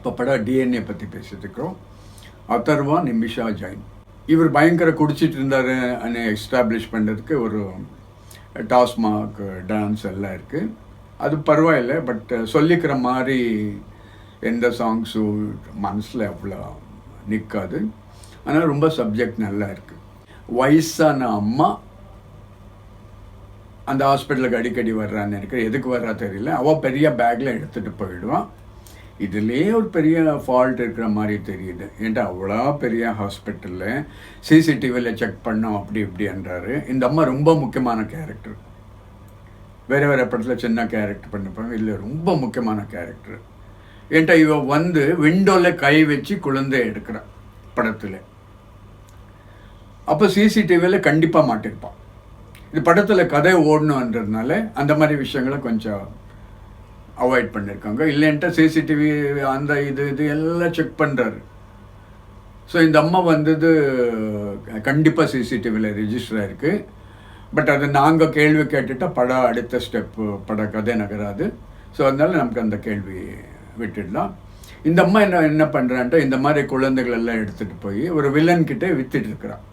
இப்போ படம் டிஎன்ஏ பற்றி பேசிட்டு இருக்கிறோம். அதர்வா நிமிஷா ஜெயின். இவர் பயங்கர குடிச்சிட்டு இருந்தார் எஸ்டாப்ளிஷ் பண்ணுறதுக்கு ஒரு டாஸ்மாக் டான்ஸ் எல்லாம் இருக்குது. அது பரவாயில்லை, பட் சொல்லிக்கிற மாதிரி எந்த சாங்ஸும் மனசில் அவ்வளோ நிற்காது. ஆனால் ரொம்ப சப்ஜெக்ட் நல்லா இருக்குது. வயசான அம்மா அந்த ஹாஸ்பிட்டலுக்கு அடிக்கடி வர்றான்னு நினைக்கிறேன். எதுக்கு வர்றா தெரியல. அவள் பெரிய பேக்கில் எடுத்துகிட்டு போயிடுவான். இதுலேயே ஒரு பெரிய ஃபால்ட் இருக்கிற மாதிரி தெரியுது. ஏன்டா அவ்வளோ பெரிய ஹாஸ்பிட்டலில் சிசிடிவியில் செக் பண்ணோம் அப்படி இப்படின்றாரு. இந்த அம்மா ரொம்ப முக்கியமான கேரக்டர். வேறு வேறு படத்தில் சின்ன கேரக்டர் பண்ணிப்பாங்க, இல்லை ரொம்ப முக்கியமான கேரக்டர். ஏன்டா இவ வந்து விண்டோவில் கை வச்சு குழந்தை எடுக்கிறான் படத்தில். அப்போ சிசிடிவியில் கண்டிப்பாக மாட்டிருப்பான். இது படத்தில் கதை ஓடணுன்றதுனால அந்த மாதிரி விஷயங்களை கொஞ்சம் அவாய்ட் பண்ணியிருக்காங்க. இல்லைன்ட்டு சிசிடிவி அந்த இது எல்லாம் செக் பண்ணுறாரு. ஸோ இந்த அம்மா வந்தது கண்டிப்பாக சிசிடிவியில் ரெஜிஸ்டர் ஆகிருக்கு. பட் அது நாங்கள் கேள்வி கேட்டுட்டால் படம் அடுத்த ஸ்டெப்பு பட கதை நகராது. ஸோ அதனால நமக்கு அந்த கேள்வி விட்டுடலாம். இந்த அம்மா என்ன பண்ணுறான்ட்டு இந்த மாதிரி குழந்தைகள் எல்லாம் எடுத்துகிட்டு போய் ஒரு வில்லன்கிட்டே விற்றுட்டு இருக்கிறான்.